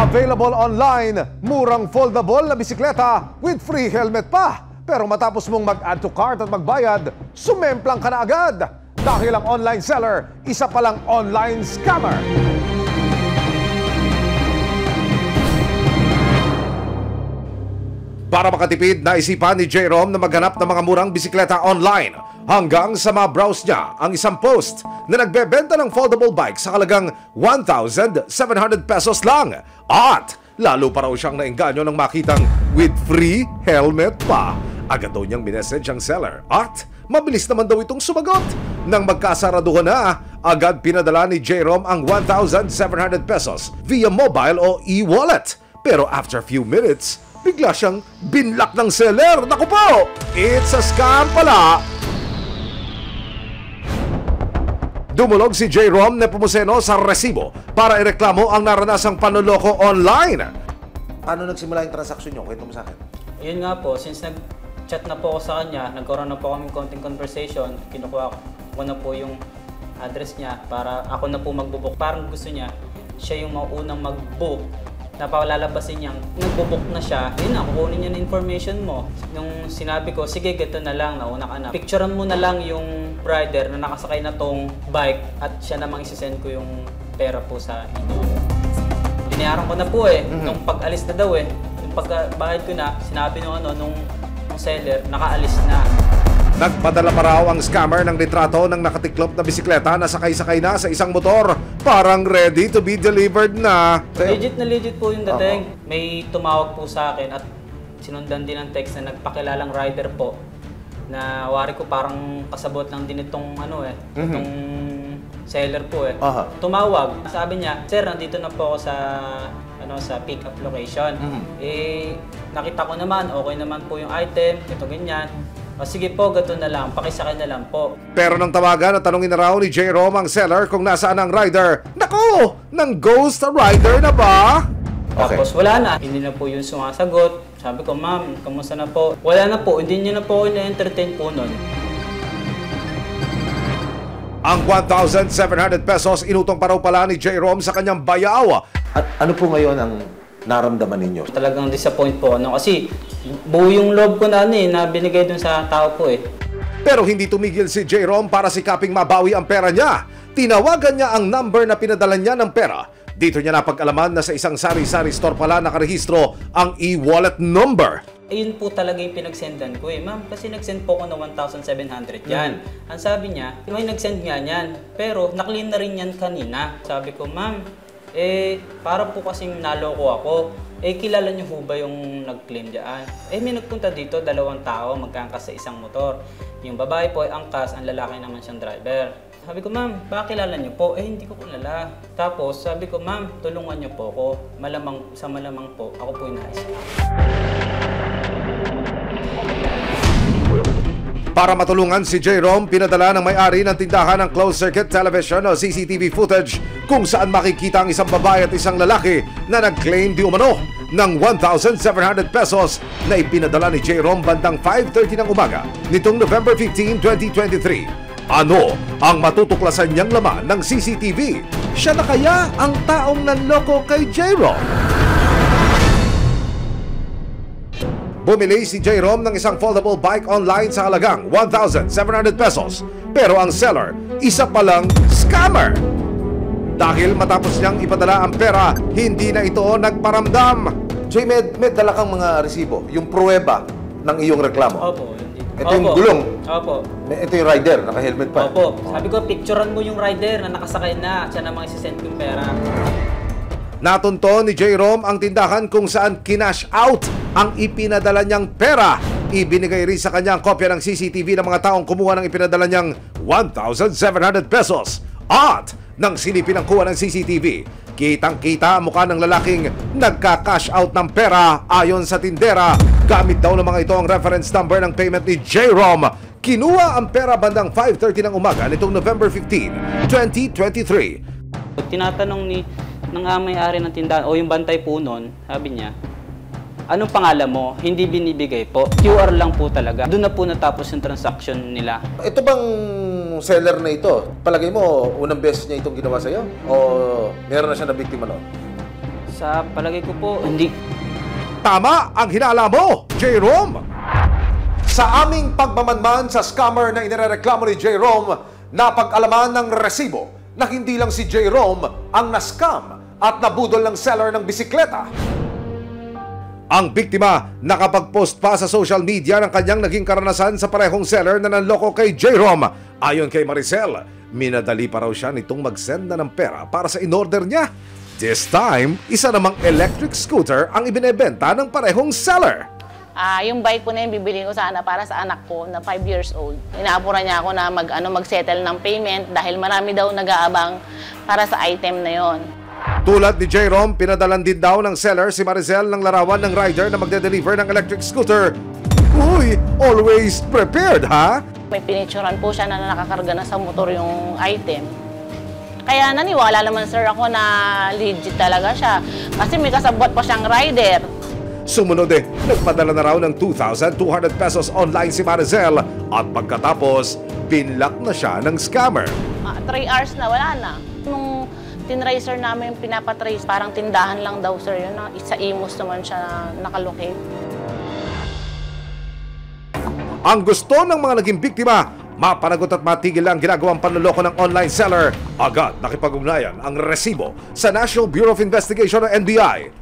Available online, murang foldable na bisikleta with free helmet pa. Pero matapos mong mag-add to cart at magbayad, sumemplang ka na agad. Dahil ang online seller, isa palang online scammer. Para makatipid, naisipan ni J-Rom na maghanap ng mga murang bisikleta online hanggang sa ma-browse niya ang isang post na nagbebenta ng foldable bike sa halagang 1,700 pesos lang. At lalo pa raw siyang naengganyo nang makitang with free helmet pa. Agad daw niyang minessage ang seller at mabilis naman daw itong sumagot. Nang magkasaraduhan na, agad pinadala ni J-Rom ang 1,700 pesos via mobile o e-wallet. Pero after few minutes, bigla siyang binlock ng seller. Naku po! It's a scam pala! Dumulog si J-Rom Nepomuceno sa resibo para ireklamo ang naranasang panloloko online. Paano nagsimula yung transaksyon niyo? Kwento mo sa akin. Yun nga po, since nag-chat na po ako sa kanya, nagkaroon na po kami konting conversation, kinukuha ko na po yung address niya para ako na po magbubook. Parang gusto niya, siya yung maunang mag-book. Napalalabasin niyang nagbo-book na siya, yun na, kukunin niya na information mo. Nung sinabi ko, sige, gito na lang, nauna ka na. Picturean mo na lang yung rider na nakasakay na tong bike at siya namang isisend ko yung pera po sa inyo. Binayaran ko na po nung pag-alis na daw yung pagbayad ko na, sinabi nung seller, nakaalis na. Nagpadala pa raw ang scammer ng litrato ng nakatiklop na bisikleta na sakay-sakay na sa isang motor. Parang ready to be delivered na. Legit po yung dating. May tumawag po sa akin at sinundan din ang text na nagpakilalang rider po. Na wari ko parang kasabot lang din itong itong seller po Tumawag. Sabi niya, "Sir, nandito na po ako sa pick-up location." Nakita ko naman, okay naman po yung item, ito ganyan. O sige po, gato na lang, pakisakay na lang po. Pero nang tawagan at tanungin na raw ni J-Rom ang seller kung nasaan ang rider, naku! Nang ghost rider na ba? Tapos wala na, hindi na po yung sumasagot. Sabi ko, ma'am, kamusta na po? Wala na po, hindi niya na po ako na-entertain po nun. Ang 1,700 pesos inutong pa raw pala ni J-Rom sa kanyang bayaw. At ano po ngayon ang naramdaman ninyo? Talagang disappoint po kasi buo yung loob ko na na binigay dun sa tao po Pero hindi tumigil si J-Rom para sikaping mabawi ang pera niya. Tinawagan niya ang number na pinadala niya ng pera. Dito niya napag-alaman na sa isang sari-sari store pala nakarehistro ang e-wallet number. Ayun po talaga yung pinagsendan ko ma'am, kasi nagsend po ko na 1,700 yan. Ang sabi niya, may nagsend nga yan, pero naklin na rin yan kanina. Sabi ko, ma'am, para po kasing naloko ako. Kilala niyo ho ba yung nag-claim dyan? May nagpunta dito, 2 tao, magkaangkas sa isang motor. Yung babae po ay angkas, ang lalaki naman siyang driver. Sabi ko, ma'am, baka kilala niyo po? Hindi ko kilala. Tapos, sabi ko, ma'am, tulungan niyo po ako. Malamang po, ako po yung nais. Para matulungan si J-Rom, pinadala ng may-ari ng tindahan ng closed-circuit television o CCTV footage kung saan makikita ang isang babae at isang lalaki na nag-claim di umano ng 1,700 pesos na ipinadala ni J-Rom bandang 5:30 ng umaga nitong November 15, 2023. Ano ang matutuklasan niyang laman ng CCTV? Siya na kaya ang taong nanloko kay J-Rom? Bumili si J-Rom ng isang foldable bike online sa halagang 1,700 pesos. Pero ang seller, isa palang scammer. Dahil matapos niyang ipadala ang pera, hindi na ito nagparamdam. Jay, may dala kang mga resibo, yung pruweba ng iyong reklamo. Opo, hindi. Ito yung gulong. Opo. Ito yung rider, naka-helmet pa. Opo. Sabi ko, picturean mo yung rider na nakasakay na. Siya namang isisend yung pera. Natunto ni J-Rom ang tindahan kung saan kinash out ang ipinadala niyang pera. Ibinigay rin sa kanya ang kopya ng CCTV ng mga taong kumuha ng ipinadala niyang 1,700 pesos. At nang silipin ang kuha ng CCTV, kitang-kita ang mukha ng lalaking nagka-cash out ng pera ayon sa tindera. Gamit daw ng mga ito ang reference number ng payment ni J-Rom. Kinuha ang pera bandang 5:30 ng umaga nitong November 15, 2023. Tinatanong ng may-ari ng tindahan o yung bantay po noon, sabi niya, anong pangalan mo? Hindi binibigay po. QR lang po talaga. Doon na po natapos yung transaction nila. Ito bang seller na ito, palagay mo, unang beses niya itong ginawa sa'yo? O meron na siya na biktima noon? Sa palagay ko po, hindi. Tama ang hinala mo, Jerome! Sa aming pagmamanman sa scammer na inireklamo ni Jerome, napag-alaman ng resibo na hindi lang si Jerome ang na-scam at nabudol ng seller ng bisikleta. Ang biktima nakapag-post pa sa social media ng kanyang naging karanasan sa parehong seller na nanloko kay Jerome. Ayon kay Maricel, minadali pa raw siya nitong mag-send na ng pera para sa in-order niya. This time, isa namang electric scooter ang ibinebenta ng parehong seller. Yung bike ko na yun, bibili ko sana para sa anak ko na 5 years old. Inaapuran niya ako na mag-settle ng payment dahil marami daw nag-aabang para sa item na yon. Tulad ni Jerome, pinadalan din daw ng seller si Maricel ng larawan ng rider na magde-deliver ng electric scooter. Uy, always prepared, ha? May pinicturan po siya na nakakarga na sa motor yung item. Kaya naniwala naman sir ako na legit talaga siya. Kasi may kasabot pa siyang rider. Sumunod nagpadala na raw ng 2,200 pesos online si Maricel at pagkatapos, pinlock na siya ng scammer. 3 hours na, wala na. Nung tinracer namin pinapatrace, parang tindahan lang daw sir yun. Sa Imus naman siya nakalocate. Ang gusto ng mga naging biktima, mapanagot at matigil ang ginagawang panloloko ng online seller. Agad nakipag-ugnayan ang resibo sa National Bureau of Investigation o NBI.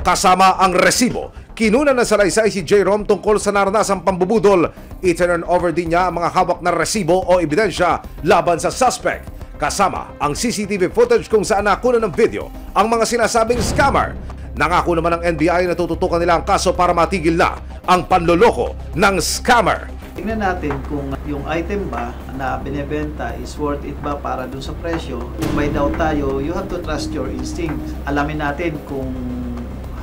Kasama ang resibo, kinunan ng salaysay si Jerome tungkol sa naranasang pambubudol. I-turn over din niya ang mga hawak na resibo o ebidensya laban sa suspect. Kasama ang CCTV footage kung saan nakunan ng video ang mga sinasabing scammer. Nangako naman ng NBI na tututukan nila ang kaso para matigil na ang panloloko ng scammer. Tingnan natin kung yung item ba na binebenta is worth it ba para dun sa presyo. Kung may doubt tayo, you have to trust your instinct. Alamin natin kung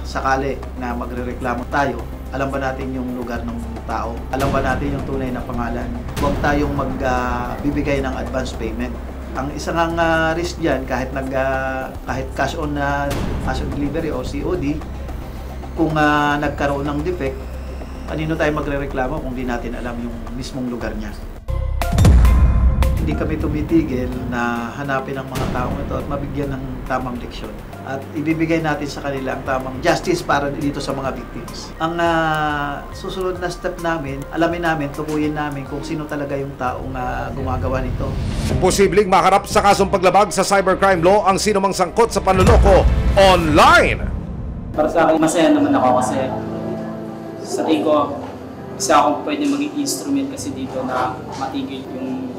sakali na magrereklamo tayo, alam ba natin yung lugar ng tao? Alam ba natin yung tunay na pangalan? Huwag tayong magbibigay ng advance payment. Ang isang risk diyan kahit cash on delivery o COD, kung nagkaroon ng defect, kanino tayo magrereklamo kung di natin alam yung mismong lugar niya? Hindi kami tumitigil na hanapin ang mga taong ito at mabigyan ng tamang leksyon. At ibibigay natin sa kanila ang tamang justice para dito sa mga victims. Ang susunod na step namin, alamin namin, tukuyin namin kung sino talaga yung taong gumagawa nito. Posibleng maharap sa kasong paglabag sa cybercrime law ang sinumang sangkot sa panloloko online. Para sa akin, masaya naman ako kasi sa tingin ko, isa akong pwede maging instrument kasi dito na matigil yung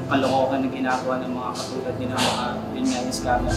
kalokohan na ginagawa ng mga katulad nila, mga yun nga yung scammer.